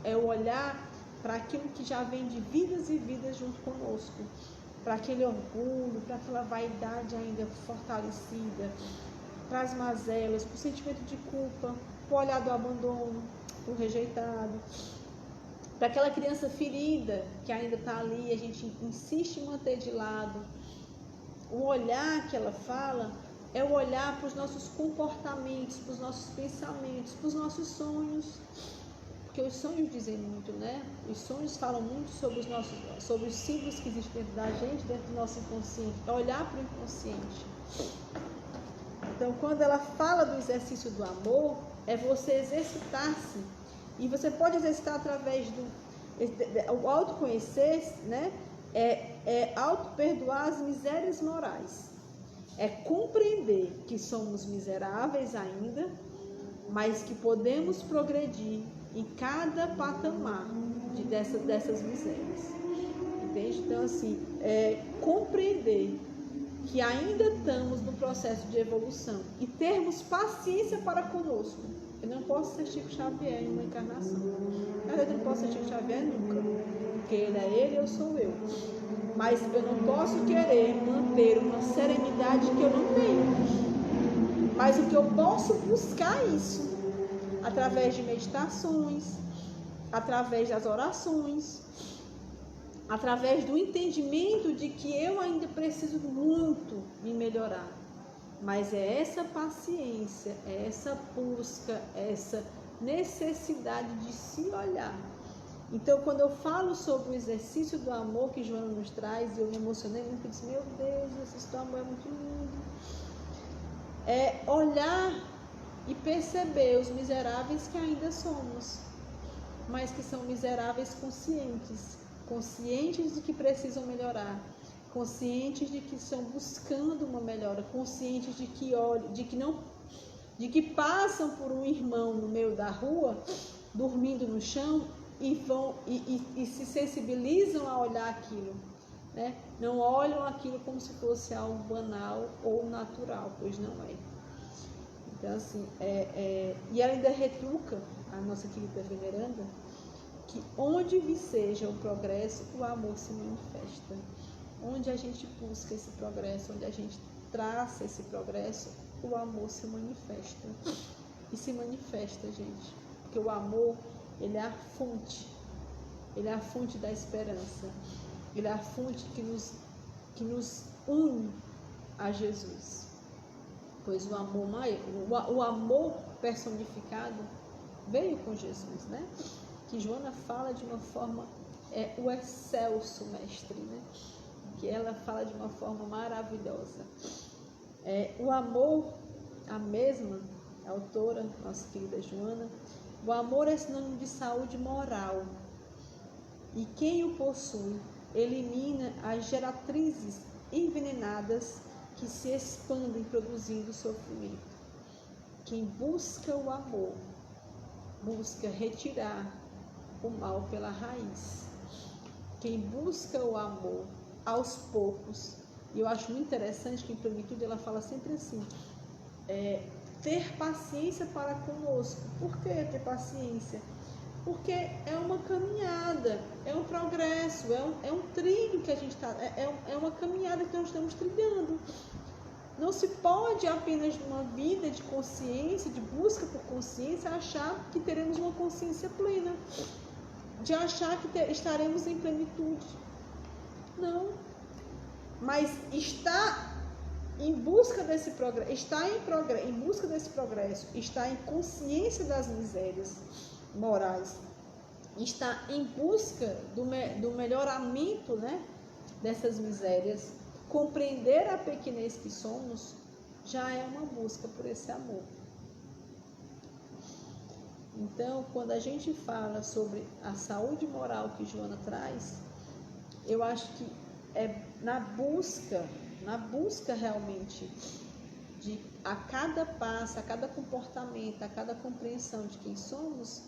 é o olhar para aquilo que já vem de vidas e vidas junto conosco, para aquele orgulho, para aquela vaidade ainda fortalecida, para as mazelas, para o sentimento de culpa, para o olhar do abandono, do rejeitado, para aquela criança ferida que ainda está ali, a gente insiste em manter de lado. O olhar que ela fala é o olhar para os nossos comportamentos, para os nossos pensamentos, para os nossos sonhos. Porque os sonhos dizem muito, né? Os sonhos falam muito sobre os símbolos que existem dentro da gente, dentro do nosso inconsciente. É olhar para o inconsciente. Então, quando ela fala do exercício do amor, é você exercitar-se. E você pode exercitar através O autoconhecer, né, é auto-perdoar as misérias morais. É compreender que somos miseráveis ainda, mas que podemos progredir em cada patamar dessas misérias. Entende? Então, assim, compreender que ainda estamos no processo de evolução e termos paciência para conosco. Eu não posso ser Chico Xavier em uma encarnação. Na verdade, eu não posso ser Chico Xavier nunca, porque ele é ele e eu sou eu. Mas eu não posso querer manter uma serenidade que eu não tenho. Mas o que eu posso buscar isso através de meditações, através das orações, através do entendimento de que eu ainda preciso muito me melhorar. Mas é essa paciência, é essa busca, essa necessidade de se olhar. Então, quando eu falo sobre o exercício do amor que Joana nos traz, eu me emocionei muito, eu disse, meu Deus, o exercício do amor é muito lindo. É olhar e perceber os miseráveis que ainda somos, mas que são miseráveis conscientes de que precisam melhorar, conscientes de que estão buscando uma melhora, conscientes de que passam por um irmão no meio da rua, dormindo no chão, e se sensibilizam a olhar aquilo, né? Não olham aquilo como se fosse algo banal ou natural, pois não é. Então, assim, e ela ainda retruca, a nossa querida veneranda, que onde viceja o progresso, o amor se manifesta. Onde a gente busca esse progresso, onde a gente traça esse progresso, o amor se manifesta. E se manifesta, gente, porque o amor, ele é a fonte da esperança, ele é a fonte que nos une a Jesus. Pois o amor personificado veio com Jesus, né? Que Joana fala de uma forma, o excelso mestre, né? Que ela fala de uma forma maravilhosa. O amor, a mesma autora, nossa querida Joana, o amor é sinônimo de saúde moral. E quem o possui elimina as geratrizes envenenadas que se expandem produzindo sofrimento. Quem busca o amor, busca retirar o mal pela raiz. Quem busca o amor aos poucos, e eu acho muito interessante que em Plenitude ela fala sempre assim, ter paciência para conosco. Por que ter paciência? Porque é uma caminhada, é um progresso, é um trilho que a gente está, é uma caminhada que nós estamos trilhando. Não se pode apenas numa vida de consciência, de busca por consciência, achar que teremos uma consciência plena, de achar que estaremos em plenitude. Não. Mas está em busca desse progresso, em busca desse progresso, está em consciência das misérias morais, está em busca do melhoramento, né, dessas misérias, compreender a pequenez que somos, já é uma busca por esse amor. Então, quando a gente fala sobre a saúde moral que Joana traz, eu acho que é na busca realmente de a cada passo, a cada comportamento, a cada compreensão de quem somos,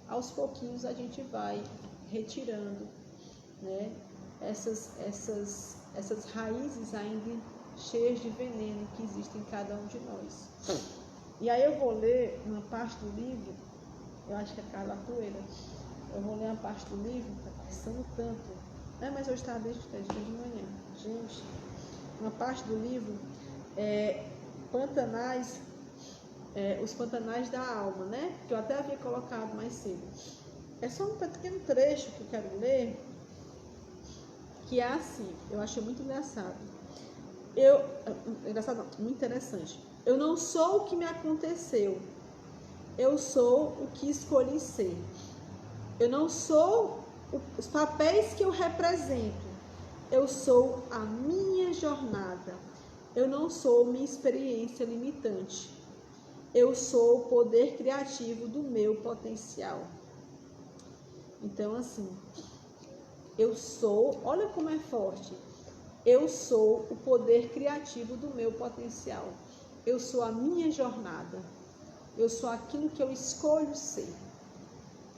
aos pouquinhos a gente vai retirando, né, essas raízes ainda cheias de veneno que existem em cada um de nós. E aí eu vou ler uma parte do livro, eu acho que é Carla Poeira, eu vou ler uma parte do livro, está passando tanto, mas hoje está desde de manhã, gente, uma parte do livro Pantanais, os Pantanais da Alma, né? Que eu até havia colocado mais cedo. É só um pequeno trecho que eu quero ler, que é assim, eu achei muito engraçado. Muito interessante. Eu não sou o que me aconteceu, eu sou o que escolhi ser. Eu não sou os papéis que eu represento, eu sou a minha jornada. Eu não sou minha experiência limitante. Eu sou o poder criativo do meu potencial. Então, assim, eu sou, olha como é forte, eu sou o poder criativo do meu potencial. Eu sou a minha jornada. Eu sou aquilo que eu escolho ser.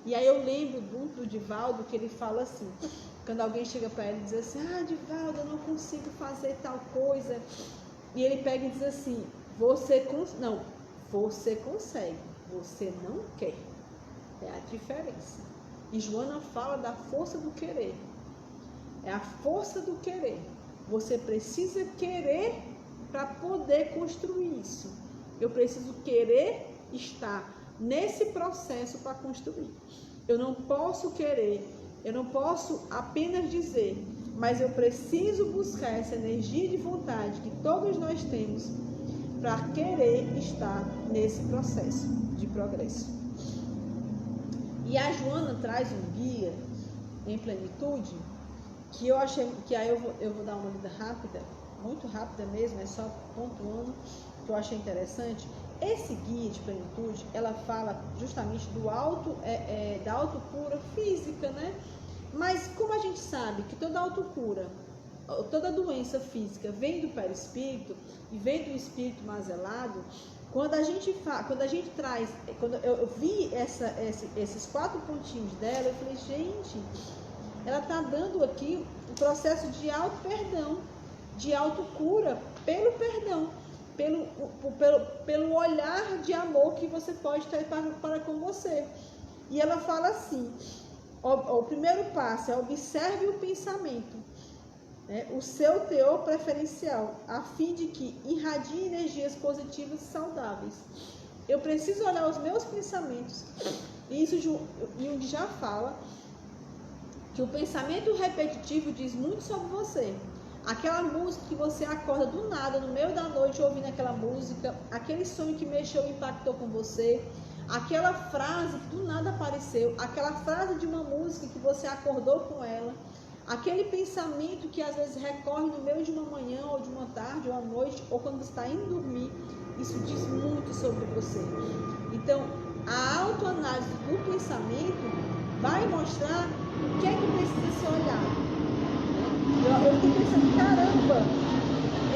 E aí eu lembro do Divaldo, que ele fala assim, quando alguém chega para ele e diz assim, Divaldo, eu não consigo fazer tal coisa. E ele pega e diz assim, você consegue, você não quer. É a diferença. E Joana fala da força do querer. É a força do querer. Você precisa querer para poder construir isso. Eu preciso querer estar nesse processo para construir. Eu não posso querer, eu não posso apenas dizer, mas eu preciso buscar essa energia de vontade que todos nós temos para querer estar nesse processo de progresso. E a Joana traz um guia em plenitude que eu achei, que aí eu vou dar uma lida rápida, muito rápida mesmo, é só pontuando, que eu achei interessante. Esse guia de plenitude, ela fala justamente da autocura física, né? Mas como a gente sabe que toda autocura, toda doença física vem do perispírito e vem do espírito mazelado, quando eu vi esses 4 pontinhos dela, eu falei, gente, ela está dando aqui um processo de auto-perdão, de autocura pelo perdão, pelo olhar de amor que você pode ter para com você. E ela fala assim, o primeiro passo é observe o pensamento, né, o seu teor preferencial, a fim de que irradie energias positivas e saudáveis. Eu preciso olhar os meus pensamentos. Isso Jung já fala que o pensamento repetitivo diz muito sobre você. Aquela música que você acorda do nada, no meio da noite, ouvindo aquela música, aquele sonho que mexeu e impactou com você, aquela frase que do nada apareceu, aquela frase de uma música que você acordou com ela, aquele pensamento que às vezes recorre no meio de uma manhã, ou de uma tarde, ou à noite, ou quando você está indo dormir, isso diz muito sobre você. Então, a autoanálise do pensamento vai mostrar o que é que precisa ser olhado. Eu fiquei pensando, caramba,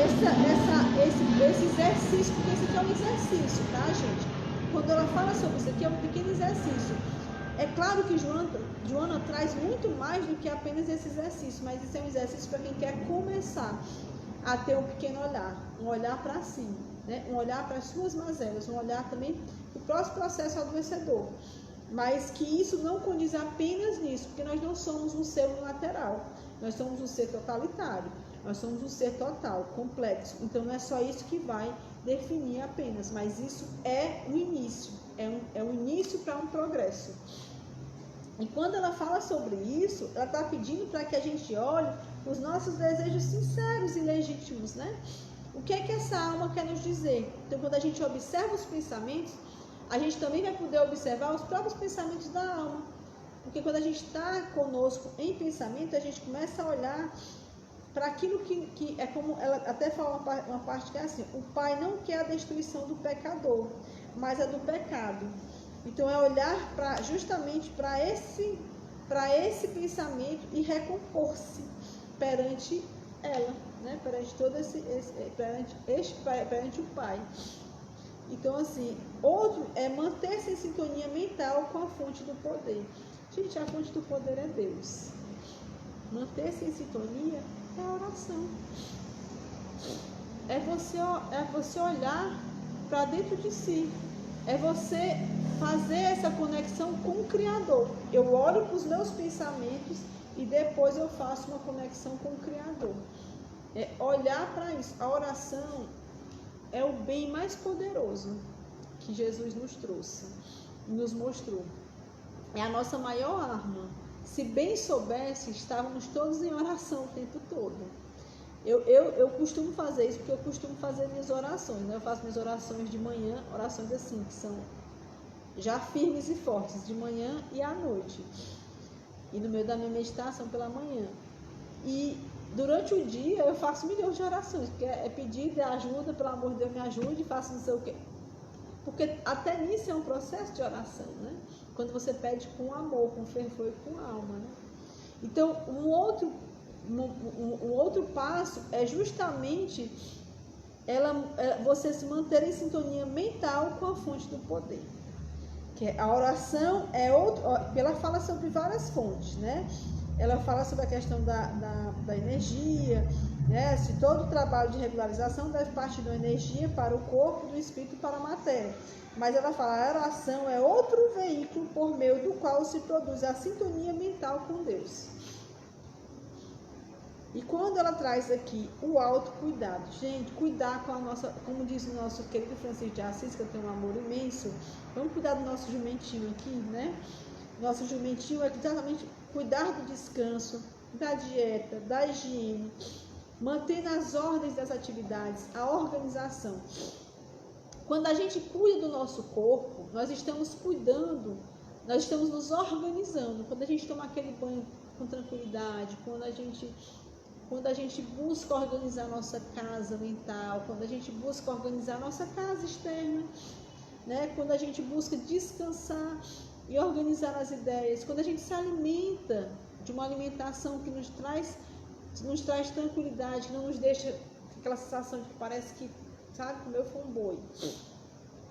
esse exercício, porque esse aqui é um exercício, tá, gente? Quando ela fala sobre isso aqui, é um pequeno exercício. É claro que Joana traz muito mais do que apenas esse exercício, mas isso é um exercício para quem quer começar a ter um pequeno olhar, um olhar para si, né? Um olhar para as suas mazelas, um olhar também para o próximo processo adoecedor. Mas que isso não condiz apenas nisso, porque nós não somos um ser unilateral, nós somos um ser totalitário, nós somos um ser total, complexo. Então não é só isso que vai definir apenas, mas isso é o início, é um início para um progresso. E quando ela fala sobre isso, ela está pedindo para que a gente olhe os nossos desejos sinceros e legítimos, né? O que é que essa alma quer nos dizer? Então, quando a gente observa os pensamentos, a gente também vai poder observar os próprios pensamentos da alma. Porque quando a gente está conosco em pensamento, a gente começa a olhar para aquilo que é como ela até fala uma parte que é assim, o Pai não quer a destruição do pecador, mas a do pecado. Então é olhar justamente para esse pensamento e recompor-se perante ela, né? Perante perante o Pai. Então, assim, outro é manter-se em sintonia mental com a fonte do poder. Gente, a fonte do poder é Deus. Manter-se em sintonia é a oração. É você olhar para dentro de si. É você fazer essa conexão com o Criador. Eu olho para os meus pensamentos e depois eu faço uma conexão com o Criador. É olhar para isso. A oração é o bem mais poderoso que Jesus nos trouxe, nos mostrou. É a nossa maior arma. Se bem soubesse, estávamos todos em oração o tempo todo. Eu costumo fazer isso porque eu costumo fazer minhas orações, né? Eu faço minhas orações de manhã, orações assim, que são já firmes e fortes, de manhã e à noite. E no meio da minha meditação pela manhã. E durante o dia eu faço milhões de orações, porque é pedir ajuda, pelo amor de Deus, me ajude, faço não sei o quê. Porque até nisso é um processo de oração, né? Quando você pede com amor, com fervor e com alma, né? Então, um outro passo é justamente você se manter em sintonia mental com a fonte do poder. Que a oração é outro, ela fala sobre várias fontes, né? Ela fala sobre a questão da energia, né? Se todo o trabalho de regularização deve partir da energia para o corpo, do espírito para a matéria. Mas ela fala, a oração é outro veículo por meio do qual se produz a sintonia mental com Deus. E quando ela traz aqui o autocuidado, gente, cuidar com a nossa, como diz o nosso querido Francisco de Assis, que eu tenho um amor imenso, vamos cuidar do nosso jumentinho aqui, né? Nosso jumentinho é exatamente cuidar do descanso, da dieta, da higiene, manter nas ordens das atividades, a organização. Quando a gente cuida do nosso corpo, nós estamos cuidando, nós estamos nos organizando. Quando a gente toma aquele banho com tranquilidade, quando a gente busca organizar a nossa casa mental, quando a gente busca organizar a nossa casa externa, né? Quando a gente busca descansar e organizar as ideias, quando a gente se alimenta de uma alimentação que nos traz tranquilidade, que não nos deixa aquela sensação de que parece que, sabe, comeu foi um boi.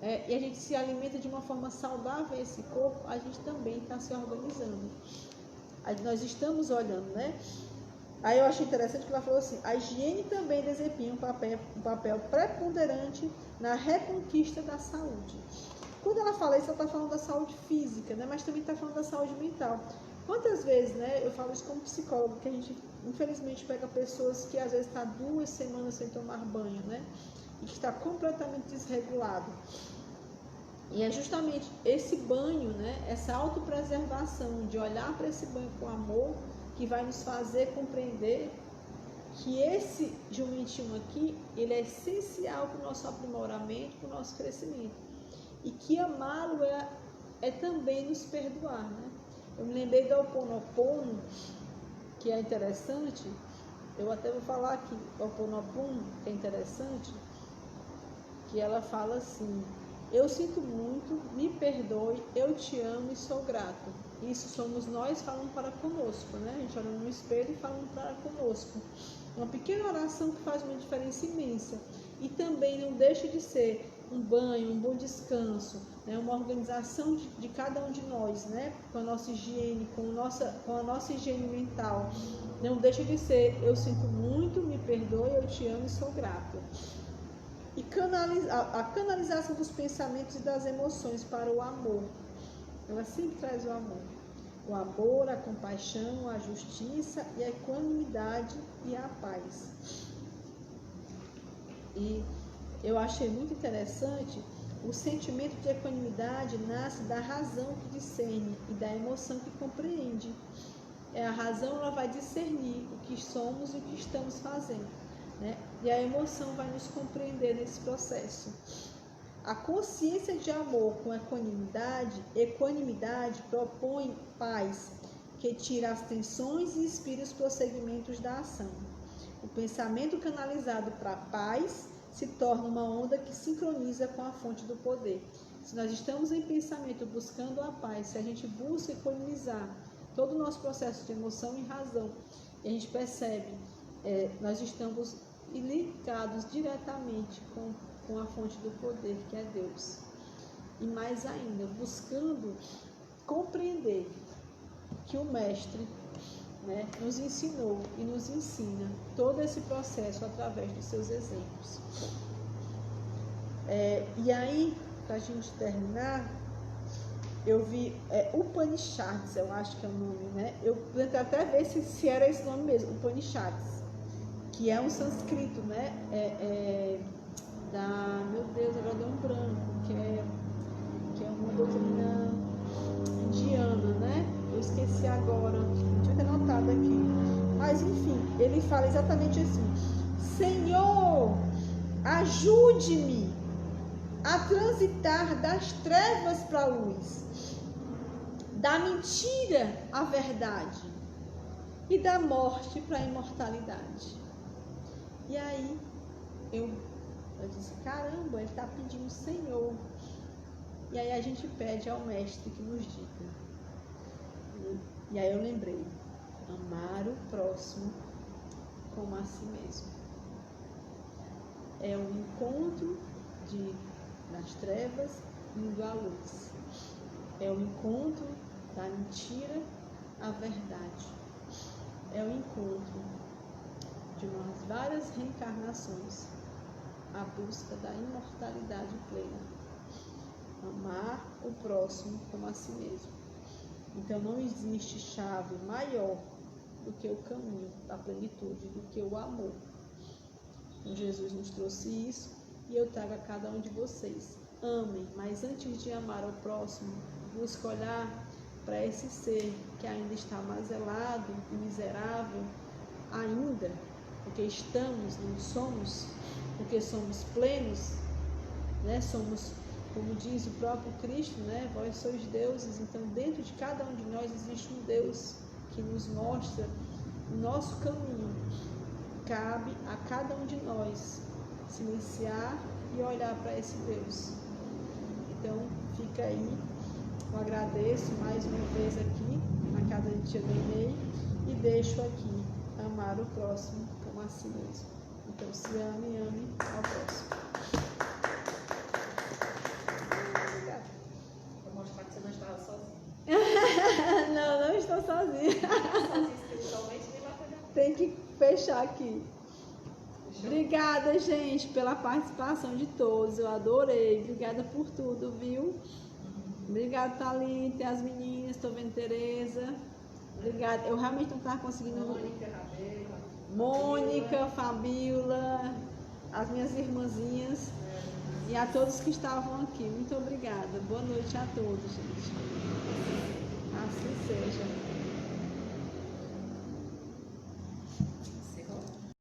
E a gente se alimenta de uma forma saudável esse corpo, a gente também está se organizando. Nós estamos olhando, né? Aí eu achei interessante que ela falou assim, a higiene também desempenha um papel preponderante na reconquista da saúde. Quando ela fala isso, ela está falando da saúde física, né? Mas também está falando da saúde mental. Quantas vezes, né, eu falo isso como psicólogo, que a gente, infelizmente, pega pessoas que às vezes está 2 semanas sem tomar banho, né? E que está completamente desregulado. E é justamente esse banho, né, essa autopreservação, de olhar para esse banho com amor, que vai nos fazer compreender que esse jumentinho aqui, ele é essencial para o nosso aprimoramento, para o nosso crescimento. E que amá-lo é também nos perdoar, né? Eu me lembrei do Ho Oponopono, que é interessante, eu até vou falar aqui, o Ho Oponopono, que é interessante, que ela fala assim, eu sinto muito, me perdoe, eu te amo e sou grato. Isso somos nós falando para conosco, né? A gente olha no espelho e falando para conosco. Uma pequena oração que faz uma diferença imensa. E também não deixa de ser um banho, um bom descanso, né? Uma organização de cada um de nós, né? Com a nossa higiene, com a nossa higiene mental. Não deixa de ser, eu sinto muito, me perdoe, eu te amo e sou grato. E a canalização dos pensamentos e das emoções para o amor. Ela sempre traz o amor. O amor, a compaixão, a justiça e a equanimidade e a paz. E eu achei muito interessante, o sentimento de equanimidade nasce da razão que discerne e da emoção que compreende. A razão ela vai discernir o que somos e o que estamos fazendo, né? E a emoção vai nos compreender nesse processo. A consciência de amor com equanimidade propõe paz, que tira as tensões e inspira os prosseguimentos da ação. O pensamento canalizado para a paz se torna uma onda que sincroniza com a fonte do poder. Se nós estamos em pensamento buscando a paz, se a gente busca equanimizar todo o nosso processo de emoção e razão, e a gente percebe, nós estamos ligados diretamente com a fonte do poder, que é Deus. E mais ainda, buscando compreender que o Mestre, né, nos ensinou e nos ensina todo esse processo através dos seus exemplos. E aí, para a gente terminar, eu vi Upanishads, eu acho que é o nome, né? Eu tentei até ver se era esse nome mesmo, Upanishads, que é um sânscrito, né? Meu Deus, agora deu um branco, que é uma doutrina indiana, né? Eu esqueci agora, tinha até anotado aqui. Mas enfim, ele fala exatamente assim: Senhor, ajude-me a transitar das trevas para a luz, da mentira à verdade e da morte para a imortalidade. E aí eu disse, caramba, ele está pedindo Senhor, E aí a gente pede ao Mestre que nos diga. E aí eu lembrei, amar o próximo como a si mesmo. É o encontro das trevas indo à luz. É o encontro da mentira à verdade. É o encontro de umas várias reencarnações, a busca da imortalidade plena. Amar o próximo como a si mesmo. Então não existe chave maior do que o caminho da plenitude, do que o amor. Então, Jesus nos trouxe isso e eu trago a cada um de vocês. Amem, mas antes de amar ao próximo, busque olhar para esse ser que ainda está mazelado e miserável, ainda, porque não somos, porque somos plenos, né? Somos, como diz o próprio Cristo, né? Vós sois deuses. Então dentro de cada um de nós existe um Deus que nos mostra o nosso caminho. Cabe a cada um de nós silenciar e olhar para esse Deus. Então fica aí, eu agradeço mais uma vez aqui na casa de Tia Nenê e deixo aqui amar o próximo como a si mesmo. Então se ame ao próximo. Obrigada. Vou mostrar que você não estava sozinha. Não estou sozinha. Sozinha espiritualmente, nem vai pegar. Tem que fechar aqui. Obrigada, gente, pela participação de todos. Eu adorei. Obrigada por tudo, viu? Obrigada, Thalita, as meninas. Estou vendo Tereza. Obrigada. Eu realmente não estava conseguindo. Mônica, Fabíola, as minhas irmãzinhas e a todos que estavam aqui. Muito obrigada. Boa noite a todos, gente. Assim seja.